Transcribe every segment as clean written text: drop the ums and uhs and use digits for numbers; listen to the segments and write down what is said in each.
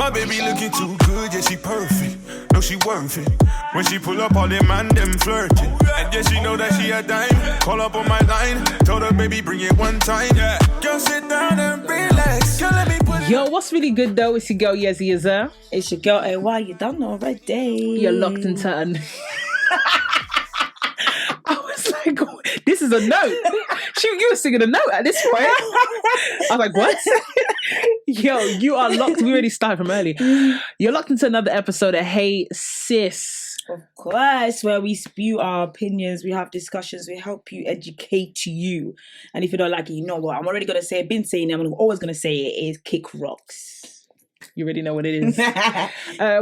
My baby looking too good, yeah, she perfect. No, she worth it. When she pull up, all them man, them flirting. And yeah, she know that she a dime. Call up on my line. Told her, baby, bring it one time. Yeah. Girl, sit down and relax. Girl, let me put Yo, what's really good though? It's your girl Yezzi.Yezzir. It's your girl AY. You done already. You're locked and turned. I was like, this is a note. You were singing a note at this point. I was like, what? Yo, you are locked. We already started from early. You're locked into another episode of Hey Sis. Of course, where we spew our opinions, we have discussions, we help you, educate you. And if you don't like it, you know what? I'm already going to say, I've been saying it, I'm always going to say it, is kick rocks. You already know what it is.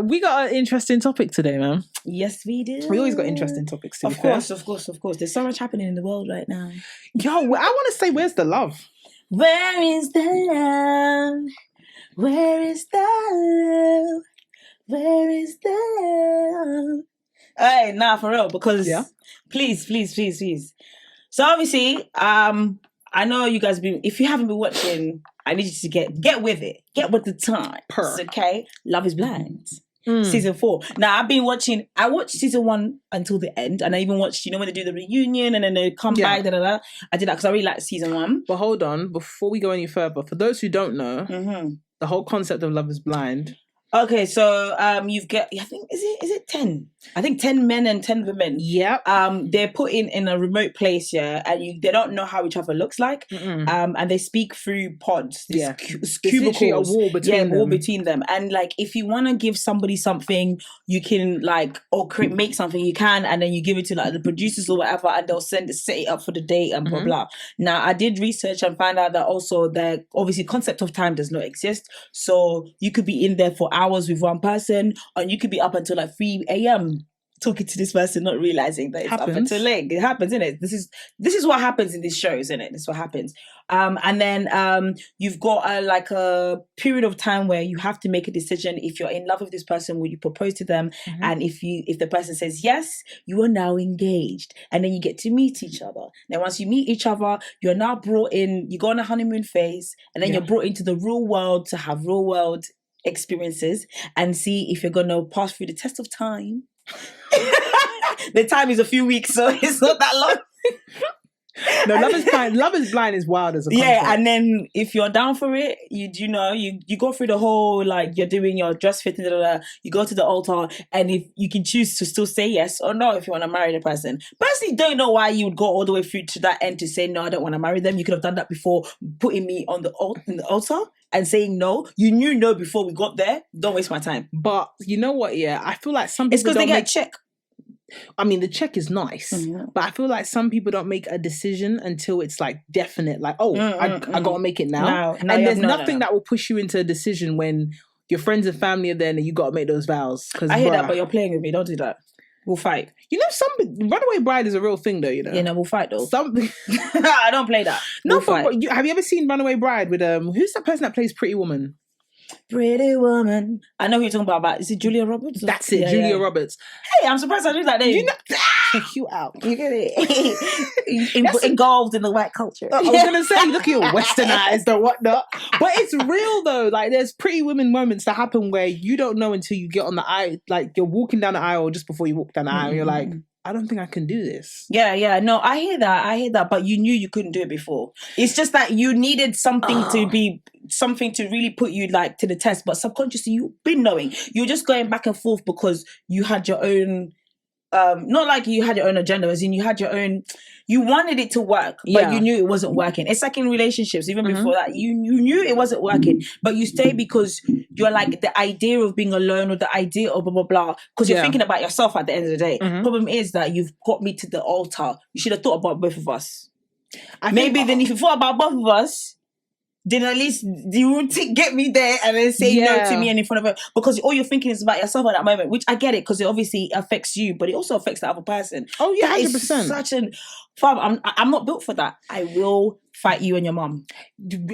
We got an interesting topic today, man. Yes, we do. We always got interesting topics. Of course. There's so much happening in the world right now. Yo, I want to say, where's the love? Where is the love? Where is the love? Where is the love? Hey, nah, for real, because please. So obviously, I know you guys if you haven't been watching, I need you to get with it. Get with the times. Okay? Love is Blind. Season 4. Now I watched season 1 until the end, and I even watched, when they do the reunion and then they come back, I did that because I really liked season 1. But hold on, before we go any further, for those who don't know, the whole concept of Love is Blind. Okay, so you've got, I think, is it 10? I think 10 men and 10 women. Yep. They're put in a remote place, and they don't know how each other looks like. And they speak through pods. Cubicles. A wall between them. Wall between them. And like, if you want to give somebody something, you can make something, you can, and then you give it to like the producers or whatever, and they'll set it up for the date and blah blah. Now, I did research and find out that also the obviously concept of time does not exist. So you could be in there for hours with one person, and you could be up until like 3 a.m. talking to this person, not realizing that it's up until late. It happens, isn't it? This is what happens in these shows, isn't it? This is what happens. And then you've got a period of time where you have to make a decision. If you're in love with this person, will you propose to them? And if the person says yes, you are now engaged, and then you get to meet each other. Now, once you meet each other, you're now brought in. You go on a honeymoon phase, and then you're brought into the real world to have real world experiences and see if you're gonna pass through the test of time. The time is a few weeks, so it's not that long. No, Love is Blind is wild as a concept. Yeah, and then if you're down for it, you go through the whole, like, you're doing your dress fitting, you go to the altar, and if you can choose to still say yes or no if you want to marry the person. Personally, don't know why you would go all the way through to that end to say no, I don't want to marry them. You could have done that before putting me on the altar and saying no. You knew no before we got there. Don't waste my time. But you know what? Yeah, I feel like some people it's because they get a check. I mean, the check is nice, but I feel like some people don't make a decision until it's like definite. Like, I gotta make it now. And there's nothing that will push you into a decision when your friends and family are there and you gotta make those vows. I hear that, but you're playing with me. Don't do that. We'll fight. Runaway Bride is a real thing, though. Yeah, no, we'll fight though. I don't play that. No, have you ever seen Runaway Bride with who's that person that plays Pretty Woman? Pretty Woman. I know who you're talking about. Is it Julia Roberts? That's it, Julia Roberts. Hey, I'm surprised I knew that name. Check you out. You get it? Engulfed in the white culture. I was going to say, look at your westernized or whatnot. But it's real though. Like, there's Pretty Women moments that happen where you don't know until you get on the aisle. Like, you're walking down the aisle just before you walk down the aisle and you're like, I don't think I can do this. Yeah. No, I hear that. But you knew you couldn't do it before. It's just that you needed something to really put you like to the test. But subconsciously, you've been knowing. You're just going back and forth because you had your own. Not like you had your own agenda, as in you had your own. You wanted it to work, but you knew it wasn't working. It's like in relationships, even before that, you knew it wasn't working, but you stay because you're like the idea of being alone or the idea of blah blah blah. Because you're thinking about yourself at the end of the day. Problem is that you've got me to the altar. You should have thought about both of us. Maybe then if you thought about both of us, then at least you won't get me there and then say no to me and in front of her, because all you're thinking is about yourself at that moment, which I get it because it obviously affects you, but it also affects the other person. Oh yeah, 100%. It's such an I'm not built for that. I will fight you and your mum. I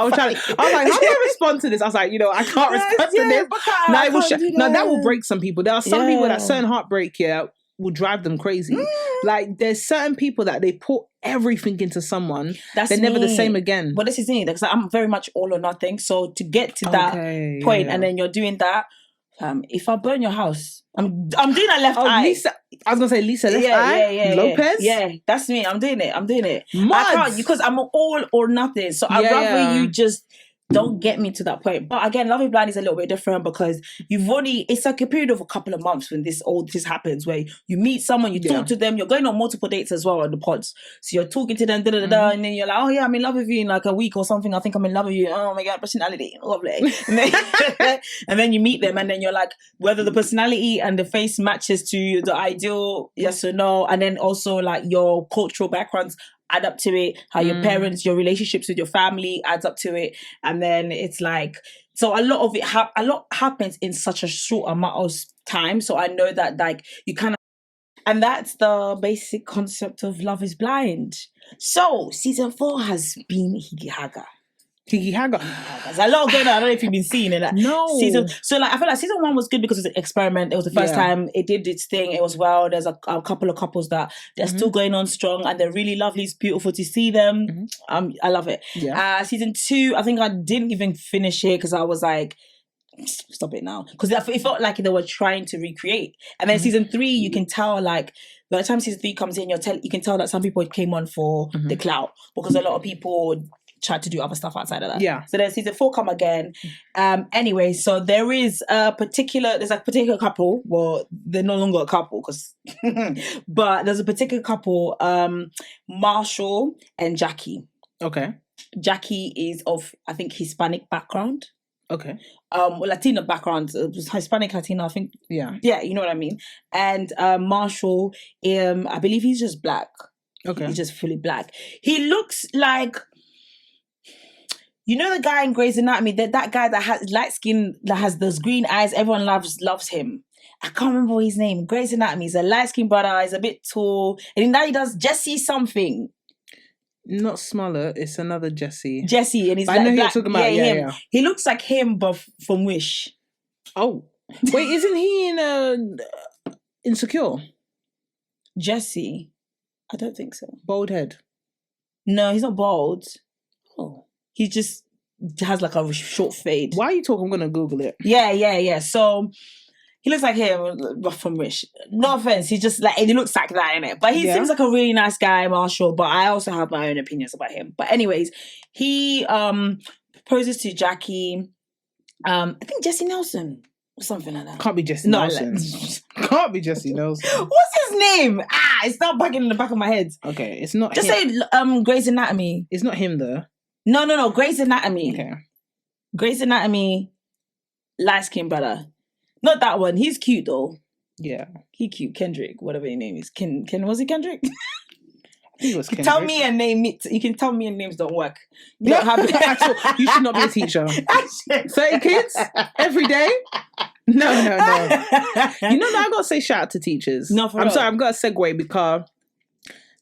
was like, how do I respond to this? I was like, I can't respond to this. That will break some people. There are some people that certain heartbreak, will drive them crazy. Like, there's certain people that they put everything into someone. They're never the same again. But this is me, because I'm very much all or nothing. So to get to that point, and then you're doing that, if I burn your house, I'm doing that left eye. Lisa, I was gonna say Lisa left eye. Lopez. Yeah, that's me. I'm doing it. Mods. I can't, because I'm all or nothing. So I'd rather you just don't get me to that point. But again, Love is Blind is a little bit different, because it's like a period of a couple of months when this happens, where you meet someone, you talk to them, you're going on multiple dates as well on the pods. So you're talking to them, and then you're like, oh yeah, I'm in love with you in like a week or something. I think I'm in love with you. Oh my God, personality, lovely. And then you meet them, and then you're like, whether the personality and the face matches to the ideal, yes or no. And then also like your cultural backgrounds add up to it, how your parents, your relationships with your family adds up to it. And then it's like, so a lot of it happens in such a short amount of time. So I know that like you kind of, and that's the basic concept of Love is Blind. So season 4 has been Higi Haga. There's a lot going on. I don't know if you've been seeing it. No. So like I feel like season 1 was good because it was an experiment. It was the first time it did its thing. It was well. There's a couple of couples that they're still going on strong, and they're really lovely. It's beautiful to see them. I love it. Yeah. Season 2, I think I didn't even finish it because I was like, stop it now, because it felt like they were trying to recreate. And then season 3, you can tell like by the time season 3 comes in, you can tell that some people came on for the clout, because a lot of people tried to do other stuff outside of that. Yeah. So then season 4 come again. Anyway, so there's a particular couple. Well, they're no longer a couple but there's a particular couple, Marshall and Jackie. Okay. Jackie is of, I think, Hispanic background. Okay. Latino background, Hispanic, Latino, I think. Yeah. Yeah, you know what I mean. And Marshall, I believe he's just black. Okay. He's just fully black. He looks like, you know, the guy in Grey's Anatomy, that guy that has light skin, that has those green eyes, everyone loves him. I can't remember his name. Grey's Anatomy. He's a light skinned brother. He's a bit tall, and now he does Jesse something. Not Smollett, it's another Jesse. And he's I know who you're talking about. Yeah, him. He looks like him, but from Wish. Oh, wait, isn't he in Insecure? Jesse, I don't think so. Bald head. No, he's not bald. Oh, he just has like a short fade. Why are you talking? I'm gonna Google it. Yeah. So he looks like him, but from Wish. No offense, he just like, he looks like that, innit? But he seems like a really nice guy, Marshall. But I also have my own opinions about him. But anyways, he proposes to Jackie. I think Jesse Nelson or something like that. Can't be Jesse Nelson. Can't be Jesse Nelson. What's his name? It's not back in the back of my head. Okay, it's not. Just him. Say Grey's Anatomy. It's not him though. No. Grey's Anatomy. Okay. Grey's Anatomy. Light skin brother. Not that one. He's cute though. Yeah. He cute. Kendrick, whatever his name is. Was it Kendrick? He was Kendrick. Tell me a name. You can tell me and names don't work. You don't have it. You should not be a teacher. 30 kids every day? No. You know, I got to say shout out to teachers. No, I'm sorry. I've got to segue because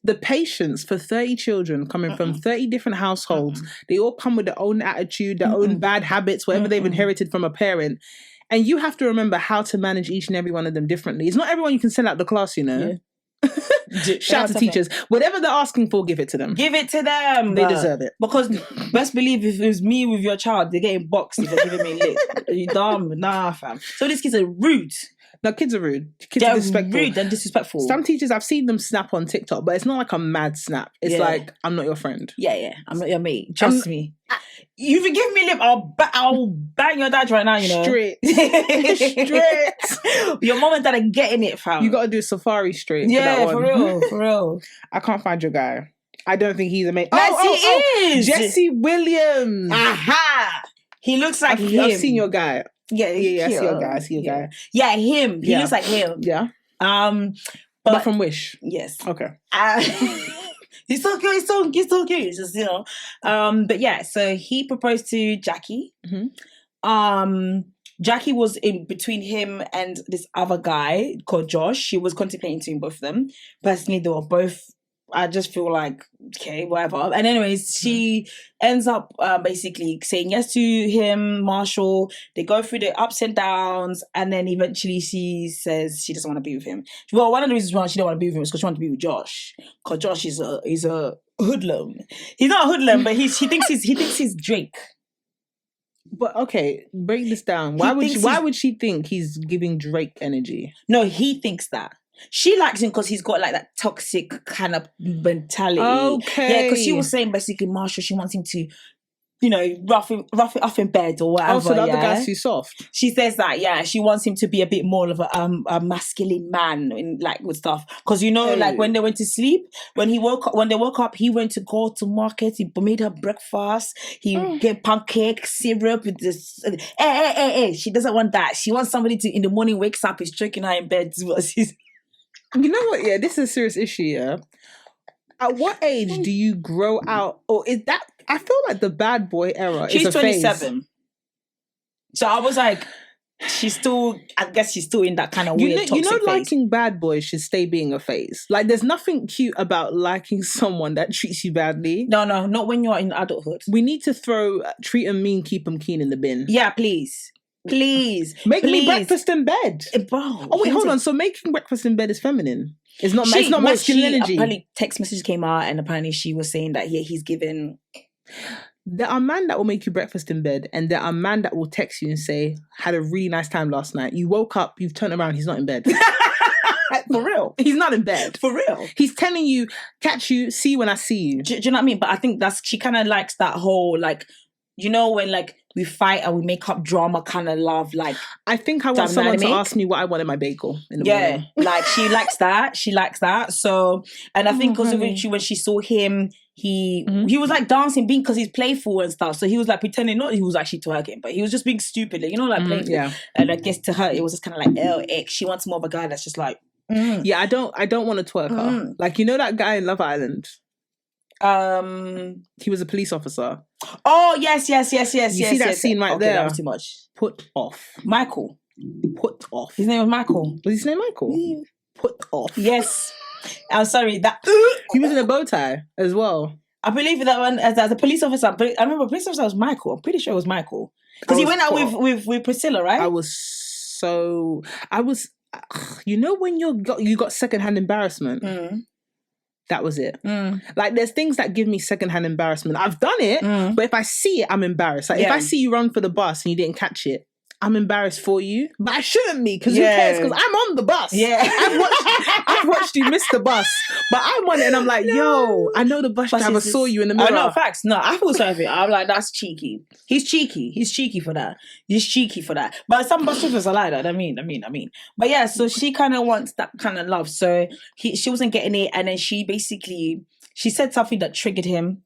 the patience for 30 children coming from 30 different households, they all come with their own attitude, their own bad habits, whatever they've inherited from a parent. And you have to remember how to manage each and every one of them differently. It's not everyone you can send out the class, you know. Yeah. Shout out to teachers. Whatever they're asking for, give it to them. Give it to them. They deserve it. Because best believe if it was me with your child, they're getting boxed if they're giving me lit. Are you dumb? Nah, fam. So these kids are rude. No, kids are rude. Kids are disrespectful. Rude and disrespectful. Some teachers, I've seen them snap on TikTok, but it's not like a mad snap. It's like, I'm not your friend. Yeah. I'm not your mate. Trust me. You've been giving me lip. I'll bang your dad right now, you know. Straight. Your mom and dad are getting it, fam. You got to do Safari straight. Yeah, for real. I can't find your guy. I don't think he's a mate. Yes, he is. Jesse Williams. Aha. He looks like him. I've seen your guy. Yeah, I see your guy. Yeah, him. He looks like him. Yeah. But from Wish. Yes. Okay. He's so cute. He's so cute. It's just, you know. But yeah, so he proposed to Jackie. Mm-hmm. Jackie was in between him and this other guy called Josh. She was contemplating between both of them. Personally, they were both I just feel like, okay, whatever. And anyways, she ends up basically saying yes to him, Marshall. They go through the ups and downs, and then eventually she says she doesn't want to be with him. Well, one of the reasons why she don't want to be with him is because she wants to be with Josh. Because Josh is a hoodlum. He's not a hoodlum, but he thinks he's Drake. But okay, break this down. Why would she think he's giving Drake energy? No, he thinks that. She likes him because he's got like that toxic kind of mentality. Okay. Yeah, because she was saying basically, Marshall, she wants him to, you know, rough it off in bed or whatever. Oh, so the other guy's too soft. She says that, yeah, she wants him to be a bit more of a masculine man in like with stuff. Because you know, like when they went to sleep, when they woke up, he went to go to market. He made her breakfast. He get pancake syrup with this. Hey! She doesn't want that. She wants somebody to in the morning wakes up, is choking her in bed. You know what? Yeah, this is a serious issue. Yeah. At what age do you grow out, or is that? I feel like the bad boy era. She's is a 27, phase. So I was like, I guess she's still in that kind of weird toxic phase. Liking bad boys should stay being a phase. Like, there's nothing cute about liking someone that treats you badly. No, not when you're in adulthood. We need to throw treat them mean, keep them keen in the bin. Yeah, please. Make me breakfast in bed. Bro. Oh wait, hold on. So making breakfast in bed is feminine. It's not masculine energy. Apparently text messages came out and apparently she was saying that he's given. There are men that will make you breakfast in bed, and there are men that will text you and say, had a really nice time last night. You woke up, you've turned around, he's not in bed. For real. He's not in bed. For real. He's telling you, catch you, see you when I see you. Do you know what I mean? But I think she kind of likes that whole, like, you know, when like we fight and we make up drama kind of love, like. I think I want someone to ask me what I want in my bagel in the morning. Like she likes that. She likes that. So, and I think also when she saw him, he was like dancing, because he's playful and stuff. So he was like pretending not he was actually twerking, but he was just being stupid, like, you know, like playful. Yeah. And I guess to her it was just kind of like, she wants more of a guy that's just like. Yeah, I don't want to twerk her. Like, you know that guy in Love Island. He was a police officer. Oh yes. You see that scene right there? That was too much. Put off. Michael. Put off. His name was Michael. Was his name Michael? Yeah. Put off. Yes. I'm sorry. That he was in a bow tie as well. I believe that one as a police officer. I remember police officer was Michael. I'm pretty sure it was Michael because he went out with Priscilla, right? You know when you got secondhand embarrassment. That was it. Like, there's things that give me secondhand embarrassment. I've done it, but if I see it, I'm embarrassed. Like, if I see you run for the bus and you didn't catch it, I'm embarrassed for you. But I shouldn't be, because who cares? Because I'm on the bus. Yeah. I've watched you miss the bus, but I'm on it and I'm like, yo, I know the bus driver saw you in the mirror. Oh, no, facts. No, I feel sorry for it. I'm like, that's cheeky. He's cheeky for that. But some bus drivers are like that. I mean. But yeah, so she kind of wants that kind of love. So she wasn't getting it. And then she said something that triggered him.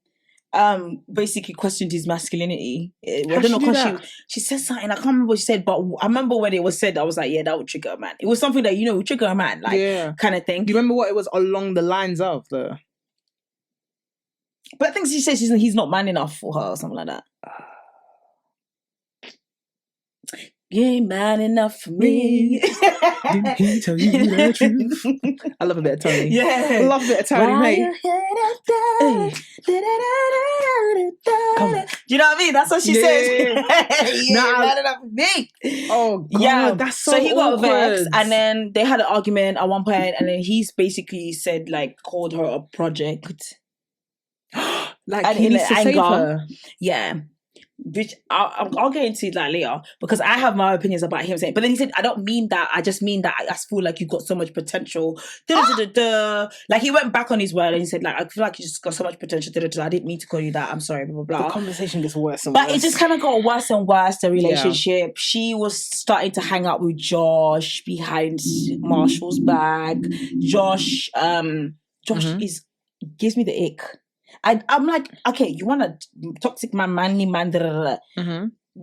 Basically questioned his masculinity. I don't know because she said something. I can't remember what she said, but I remember when it was said, I was like, yeah, that would trigger a man. It was something that, you know, would trigger a man, like kind of thing. Do you remember what it was along the lines of the? But I think she said he's not man enough for her or something like that. You ain't man enough for me. Didn't he tell you the truth? I love a bit of Tony. Yeah. I love a bit of Tony, mate. Come on. Do you know what I mean? That's what she said. You ain't man enough for me. Oh, God. Yeah. That's so he got vexed, and then they had an argument at one point, and then he's basically said, like, called her a project. Like, and he needs to save her. Yeah. Which I'll get into that later, because I have my opinions about him saying, but then he said, I don't mean that, I just mean that I feel like you've got so much potential. Like, he went back on his word and he said, like, I feel like you just got so much potential. I didn't mean to call you that, I'm sorry, blah, blah, blah. The conversation gets worse and worse. But it just kind of got worse and worse, the relationship. Yeah. She was starting to hang out with Josh behind Marshall's back. Josh gives me the ick. I'm like, okay, you want a toxic man, manly man,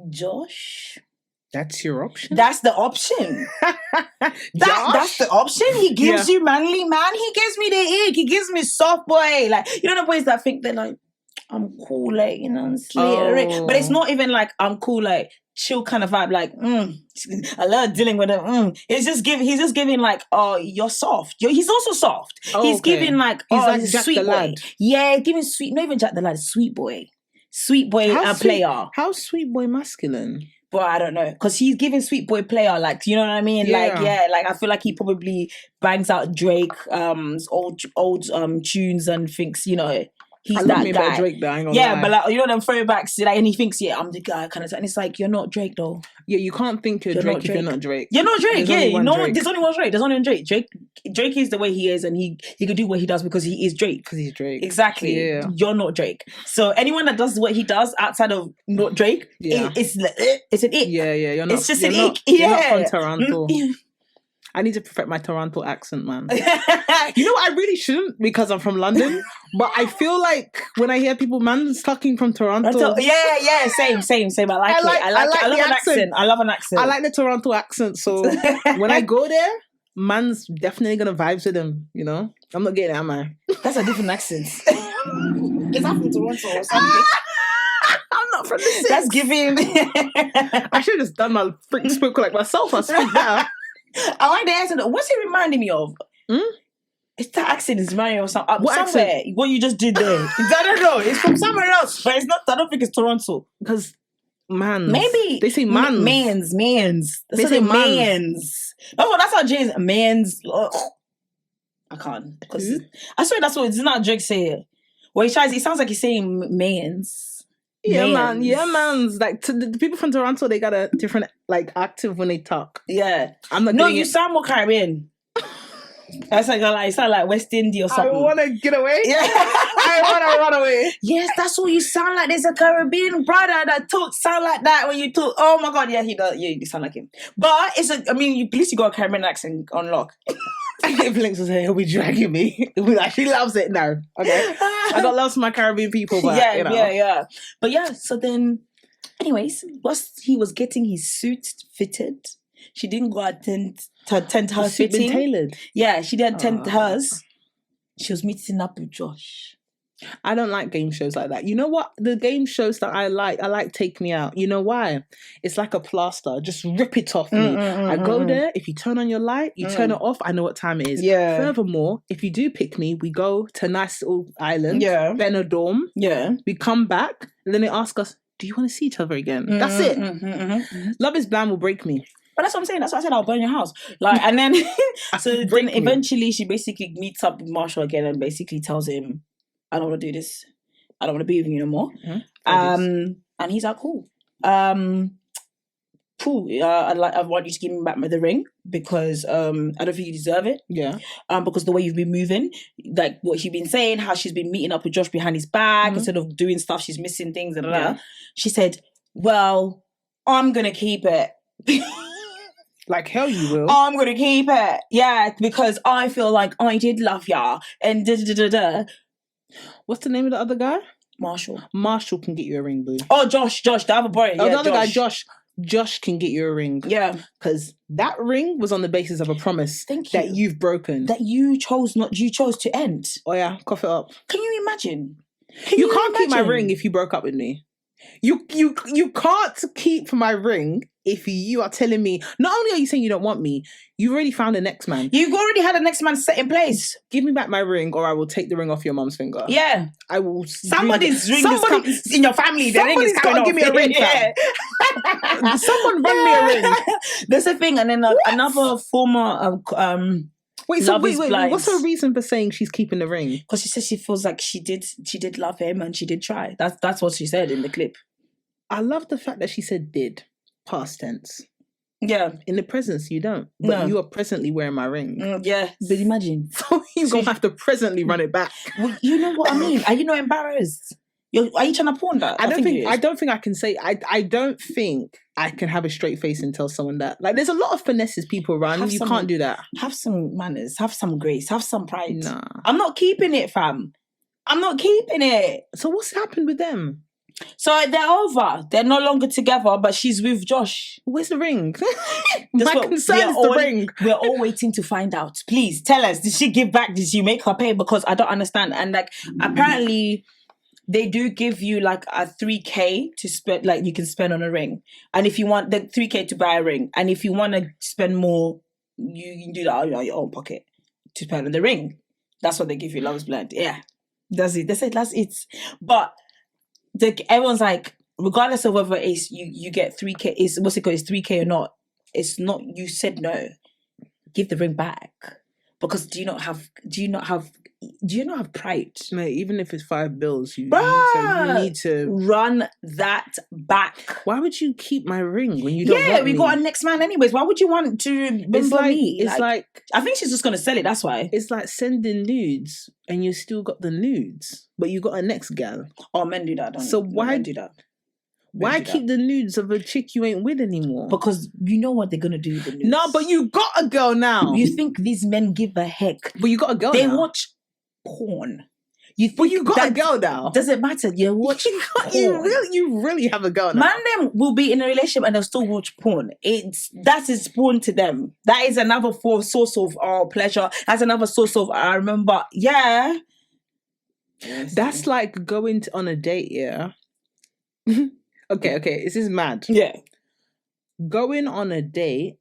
Josh? That's your option? That's the option. That's the option. He gives you manly man. He gives me the ick. He gives me soft boy. Like, you know the boys that think they're like, I'm cool, like, you know, I'm slittery. But it's not even like I'm cool, like, chill kind of vibe. Like, I love dealing with him. He's just giving like, oh, you're soft. He's also soft. He's giving like, he's Jack sweet the boy. Lad. Yeah, giving sweet. Not even Jack the Lad. Sweet boy and player. How's sweet boy masculine? But I don't know, because he's giving sweet boy player, like, you know what I mean? Yeah. Like I feel like he probably bangs out Drake old tunes and thinks, you know, he's that guy. About Drake, though, I ain't gonna lie. But like, you know them throwbacks, like, and he thinks, yeah, I'm the guy kind of, and it's like, you're not Drake though. Yeah, you can't think you're Drake if you're not Drake. You're not Drake. There's There's only one Drake. There's only one Drake. Drake is the way he is, and he could do what he does because he is Drake. Because he's Drake. Exactly. Yeah. You're not Drake. So anyone that does what he does outside of not Drake, it's an ick. Yeah. You're not. It's just an ick. You're not from Toronto. I need to perfect my Toronto accent, man. You know what? I really shouldn't because I'm from London. But I feel like when I hear people, man, talking from Toronto. Yeah, same. I like it. I love an accent. I love an accent. I like the Toronto accent. So when I go there, man's definitely gonna vibes with him. You know, I'm not getting it, am I? That's a different accent. Is that from Toronto or something? I'm not from the States. That's giving. I should have just done my freaking spoke like myself. I speak now. I like the accent. What's it reminding me of? It's that accent is reminding me of somewhere. Accent? What you just did there. I don't know. It's from somewhere else, but it's not. I don't think it's Toronto. Because mans. Maybe they say mans. Mans. They say mans. Oh, that's how James mans. I can't. Because I swear that's what it's not Drake say. Well, he sounds like he's saying mans. Yeah, man. Yeah, man's like the people from Toronto. They got a different like active when they talk. Yeah, I'm not. No, you sound more Caribbean. That's like you sound like West Indian or something. I want to get away. Yeah, I want to run away. Yes, that's what you sound like. There's a Caribbean brother that sound like that when you talk. Oh my god, yeah, he does. Yeah, you sound like him. But at least you got a Caribbean accent on lock. If Links was here, he'll be dragging me. She loves it now. Okay, I got loves for my Caribbean people, but yeah. But yeah, so then, anyways, whilst he was getting his suit fitted, she didn't go attend her fitting. Been tailored. Yeah, she didn't attend hers. She was meeting up with Josh. I don't like game shows like that. You know what? The game shows that I like Take Me Out. You know why? It's like a plaster. Just rip it off me. I go there. If you turn on your light, you turn it off. I know what time it is. Yeah. Furthermore, if you do pick me, we go to a nice little island. Yeah. Benidorm. Yeah. We come back and then they ask us, do you want to see each other again? That's it. Love is Blind will break me. But that's what I'm saying. That's why I said I'll burn your house. Like, and then then eventually she basically meets up with Marshall again and basically tells him, I don't want to do this. I don't want to be with you no more. And he's like, cool. Cool. I want you to give me back the ring because I don't think you deserve it. Yeah. Because the way you've been moving, like what she's been saying, how she's been meeting up with Josh behind his back instead of doing stuff, she's missing things. She said, well, I'm gonna keep it. Like hell you will. I'm gonna keep it. Yeah, because I feel like I did love ya. And da-da-da-da-da. What's the name of the other guy? Marshall. Marshall can get you a ring, boo. Oh, Josh, the other boy. Oh, the other guy, Josh. Josh can get you a ring. Yeah. Because that ring was on the basis of a promise that you've broken. That you chose to end. Oh yeah, cough it up. Can you imagine? You can't keep my ring if you broke up with me. You can't keep my ring if you are telling me, not only are you saying you don't want me, you've already found the next man. You've already had the next man set in place. Give me back my ring or I will take the ring off your mum's finger. Yeah. I will. Somebody's ring is in your family. The ring is coming off. Give me a ring. Yeah. Someone run me a ring. There's a thing. And then another former... Wait, what's her reason for saying she's keeping the ring? Because she says she feels like she did love him and she did try. That's what she said in the clip. I love the fact that she said did. Past tense. Yeah. In the presence, you don't. But you are presently wearing my ring. Yeah. But imagine. So you're going to have to presently run it back. Well, you know what I mean? Are you not embarrassed? Are you trying to pawn that? I don't think I can say... I don't think I can have a straight face and tell someone that. Like, there's a lot of finesses people run. You can't do that. Have some manners. Have some grace. Have some pride. Nah. I'm not keeping it, fam. I'm not keeping it. So what's happened with them? So they're over. They're no longer together, but she's with Josh. Where's the ring? My concern is the ring. We're all waiting to find out. Please tell us. Did she give back? Did she make her pay? Because I don't understand. And like, apparently, they do give you like a 3K to spend, like you can spend on a ring. And if you want the 3K to buy a ring, and if you want to spend more, you can do that out of your own pocket to spend on the ring. That's what they give you, Love's Blend. Yeah, that's it. They said that's it. But everyone's like, regardless of whether it's you get 3K, is what's it called? It's 3K or not? It's not. You said no. Give the ring back, because do you not have pride? Mate, even if it's 5 bills, you need to run that back. Why would you keep my ring when you don't want me? Yeah, we got our next man anyways. Why would you want to remember me? It's like I think she's just gonna sell it, that's why. It's like sending nudes and you still got the nudes, but you got a next gal. Oh, men do that, don't so they? Why men do that? Why keep the nudes of a chick you ain't with anymore? Because you know what they're gonna do with the nudes. No, but you got a girl now. You think these men give a heck? But you got a girl now. They watch porn. But you got a girl now. Doesn't matter. You're watching porn. You really have a girl now. Man, them will be in a relationship and they'll still watch porn. That is porn to them. That is another source of pleasure. That's another source of I remember. Yeah. That's like going on a date. Yeah. Okay. This is mad. Yeah. Going on a date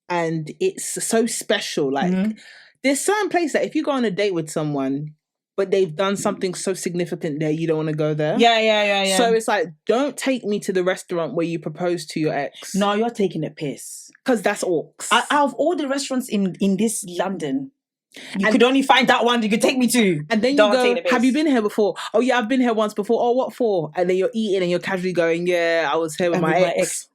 and it's so special. Like there's certain places that if you go on a date with someone, but they've done something so significant there, you don't want to go there. Yeah. So it's like, don't take me to the restaurant where you proposed to your ex. No, you're taking a piss. Because that's orcs. Out of all the restaurants in this London, you could only find that one you could take me to. And then you go, have you been here before? Oh yeah, I've been here once before. Oh, what for? And then you're eating and you're casually going, yeah, I was here with my ex.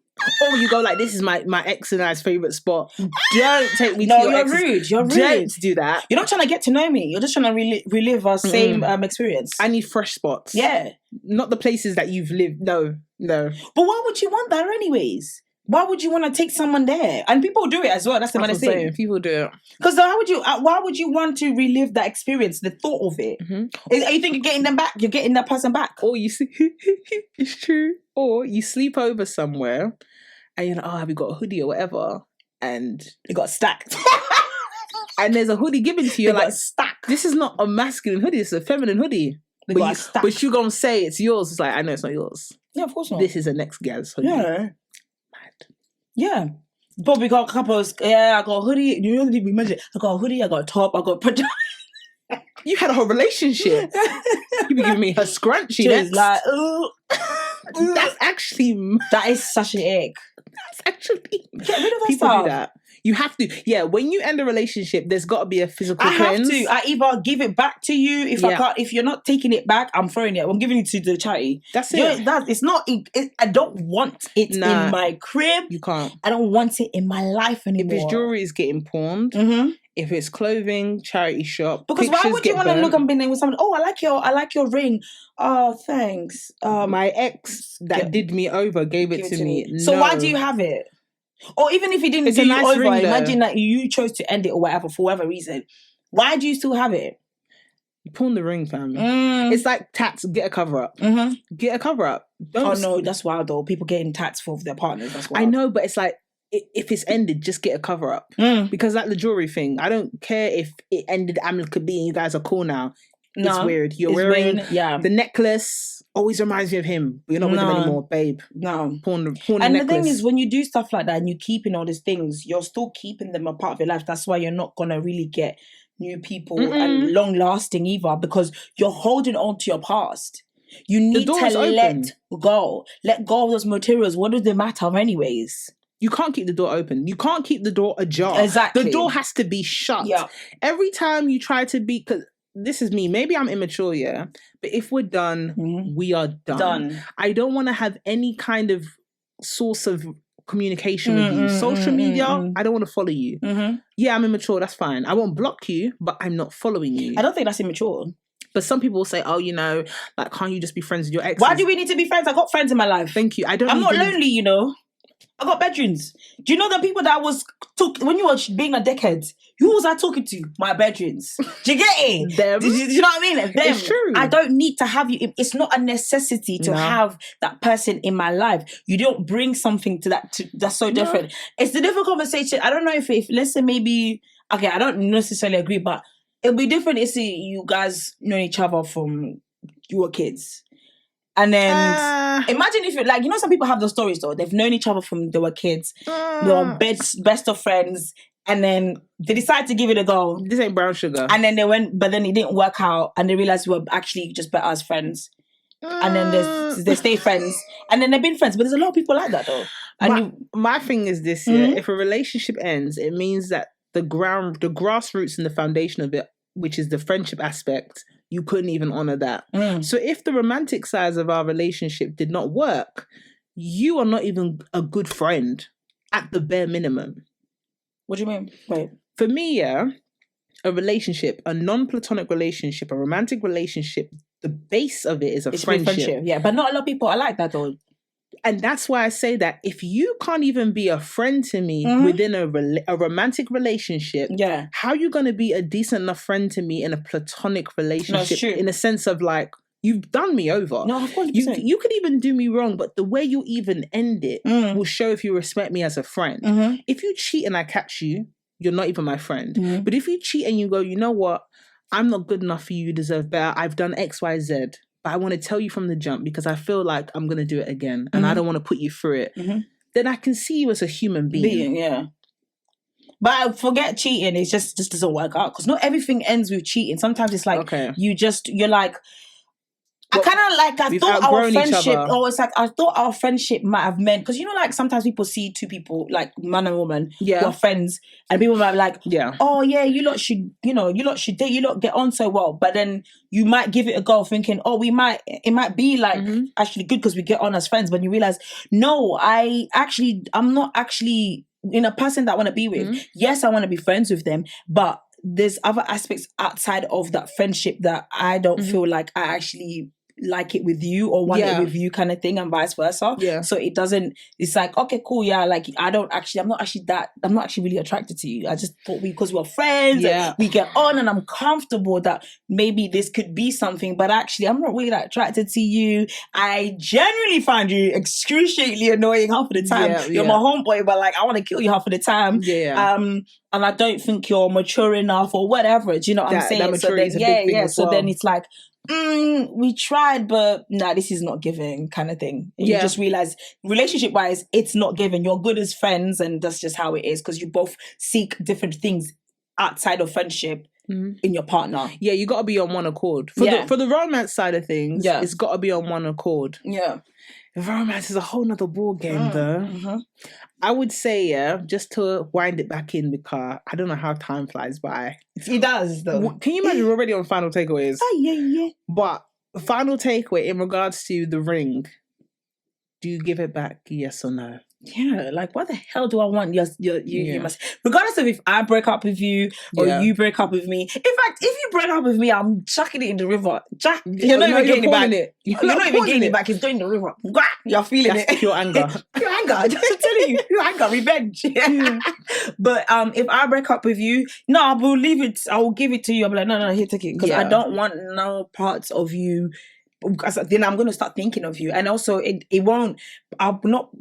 Or you go like, this is my ex and I's favourite spot. Don't take me to your ex. You're rude. Don't do that. You're not trying to get to know me. You're just trying to relive our same experience. I need fresh spots. Yeah. Not the places that you've lived. No. But why would you want that anyways? Why would you want to take someone there? And people do it as well. That's the matter thing. People do it. Because why would you want to relive that experience, the thought of it? Are you think you're getting them back? You're getting that person back? Or you see, it's true. Or you sleep over somewhere and you're like, oh, have you got a hoodie or whatever? And it got stacked. And there's a hoodie given to you. Like, stacked. This is not a masculine hoodie. It's a feminine hoodie. But you gonna say it's yours. It's like, I know it's not yours. Yeah, of course not. This is a next gal's hoodie. Yeah. Yeah. But we got couples. Yeah, I got a hoodie. You know, we mentioned I got a hoodie, I got a top, I got pajama. You had a whole relationship. You be giving me her scrunchie. That's like, that's actually that is such an ick. That's actually get rid of that people stuff. do that. You have to. Yeah, when you end a relationship, there's got to be a physical I cleanse. have to. I either give it back to you. If I can't, if you're not taking it back, I'm throwing it. I'm giving it to the charity. That's it. It's not. I don't want it in my crib. You can't. I don't want it in my life anymore. If his jewelry is getting pawned, if it's clothing, charity shop. Because why would you want to look and be with someone? Oh, I like your ring. Oh, thanks. My ex that did me over gave it to me. So why do you have it? Or even if he didn't do you over, ring, imagine that you chose to end it or whatever for whatever reason. Why do you still have it? You pawn the ring, family. It's like tats. Get a cover up. Get a cover up. Oh no, that's wild though. People getting tats for their partners. That's wild. I know, but it's like if it's ended, just get a cover up. Because like the jewelry thing, I don't care if it ended amicably and you guys are cool now. It's weird. You're wearing the necklace. Always reminds me of him. But you're not with him anymore, babe. No. Pawn the and necklace. The thing is, when you do stuff like that and you keeping all these things, you're still keeping them a part of your life. That's why you're not going to really get new people and long lasting either, because you're holding on to your past. You need to let go. Let go of those materials. What does they matter anyways? You can't keep the door open. You can't keep the door ajar. Exactly. The door has to be shut. Yeah. Every time you try to be... Cause this is me. Maybe I'm immature, yeah. But if we're done, we are done. I don't want to have any kind of source of communication with you. Social media, I don't want to follow you. Yeah, I'm immature. That's fine. I won't block you, but I'm not following you. I don't think that's immature. But some people will say, oh, you know, like, can't you just be friends with your exes? Why do we need to be friends? I got friends in my life. Thank you. I'm not lonely, you know. I got bedrooms. Do you know the people that when you were being a dickhead, who was I talking to? My bedrooms. Do you get it? Them. Do you know what I mean? Them. It's true. I don't need to have you. It's not a necessity to have that person in my life. You don't bring something to that. That's so different. It's a different conversation. I don't know if let's say maybe, okay, I don't necessarily agree, but it'll be different if you guys know each other from you were kids. And then imagine if it, some people have those stories though. They've known each other from they were kids. They were best of friends. And then they decided to give it a go. This ain't brown sugar. And then they went, but then it didn't work out. And they realized we were actually just better as friends. And then they stay friends. And then they've been friends. But there's a lot of people like that though. And my thing is this, if a relationship ends, it means that the grassroots and the foundation of it, which is the friendship aspect, you couldn't even honor that. So if the romantic sides of our relationship did not work, you are not even a good friend at the bare minimum. What do you mean? Wait. For me, a relationship, a non-platonic relationship, a romantic relationship, the base of it is a friendship. Yeah, but not a lot of people are like that though. And that's why I say that if you can't even be a friend to me within a romantic relationship, how are you going to be a decent enough friend to me in a platonic relationship? In a sense of like, you've done me over. No, of course. You could even do me wrong, but the way you even end it will show if you respect me as a friend. If you cheat and I catch you, you're not even my friend. But if you cheat and you go, you know what? I'm not good enough for you. You deserve better. I've done X, Y, Z. But I want to tell you from the jump because I feel like I'm going to do it again and I don't want to put you through it. Then I can see you as a human being. Yeah. But forget cheating. It's just doesn't work out because not everything ends with cheating. Sometimes it's like you're like, I thought our friendship, I thought our friendship might have meant, because sometimes people see two people, like man and woman, who are friends, and people might be like, oh yeah, you lot should date, you lot get on so well, but then you might give it a go thinking, oh, it might be like actually good because we get on as friends, but you realize, no, I'm not actually in a person that I want to be with. Yes, I want to be friends with them, but there's other aspects outside of that friendship that I don't feel like I actually like it with you or want it with you kind of thing, and vice versa. So it's like, okay, cool, like I'm not actually really attracted to you. I just thought because we're friends and we get on and I'm comfortable that maybe this could be something, but actually I'm not really that attracted to you. I genuinely find you excruciatingly annoying half of the time. You're my homeboy, but like I want to kill you half of the time. And I don't think you're mature enough or whatever. Do you know what I'm saying? That maturity is a big thing as well. So then it's like, we tried, but this is not giving kind of thing. And you just realize, relationship wise, it's not giving. You're good as friends, and that's just how it is, because you both seek different things outside of friendship in your partner. Yeah, you got to be on one accord. For the romance side of things, it's got to be on one accord. Yeah. Romance is a whole nother ball game, though. I would say, just to wind it back in, because I don't know how time flies by. It does, though. Can you imagine we're already on final takeaways? Yeah. But final takeaway in regards to the ring, do you give it back, yes or no? Yeah, like what the hell do I want? You must, regardless of if I break up with you or you break up with me. In fact, if you break up with me, I'm chucking it in the river. You're not even getting it back. You're not even getting it back. It's going in the river. You're feeling it. Pure anger. Pure anger. Just telling you, pure anger, revenge. But if I break up with you, no, I will leave it. I will give it to you. I'm like, no, here, take it, because I don't want no parts of you. Because then I'm going to start thinking of you, and also it won't. I'm not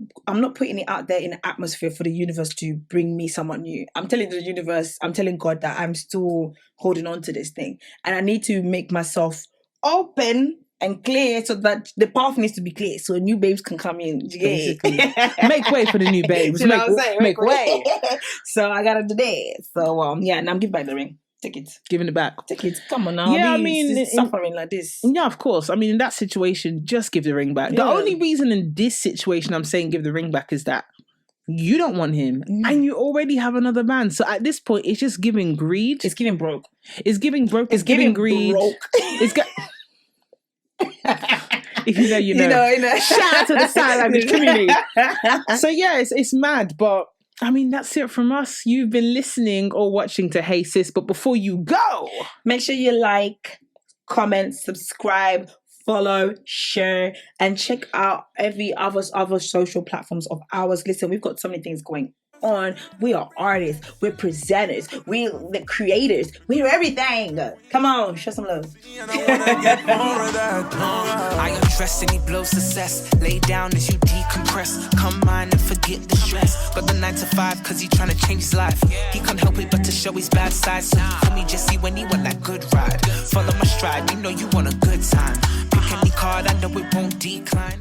putting it out there in the atmosphere for the universe to bring me someone new. I'm telling the universe, I'm telling God that I'm still holding on to this thing, and I need to make myself open and clear so that the path needs to be clear so new babes can come in. Make way for the new babes. Make way. So I gotta do that. So and I'm giving back the ring. Take it. Giving it back. Take it. Come on now. Yeah, I mean, suffering like this. Yeah, of course. I mean, in that situation, just give the ring back. The only reason in this situation I'm saying give the ring back is that you don't want him and you already have another man. So at this point, it's just giving greed. It's giving broke. It's giving broke. It's giving greed. Broke. It's if you know, you know. You know. Shout out to the sign language community. So yeah, it's mad, but I mean, that's it from us. You've been listening or watching to Hey Sis, but before you go, make sure you like, comment, subscribe, follow, share, and check out every other social platforms of ours. Listen, we've got so many things going on. We are artists. We're presenters. We're the creators. We're everything. Come on, show some love. I undress and he blows success. Lay down as you decompress. Come on and forget the stress. Got the 9 to 5 cause he tryna change his life. He can't help it but to show his bad side. So he call me Jesse when he want that good ride. Follow my stride, you know you want a good time. Pick any card, I know it won't decline.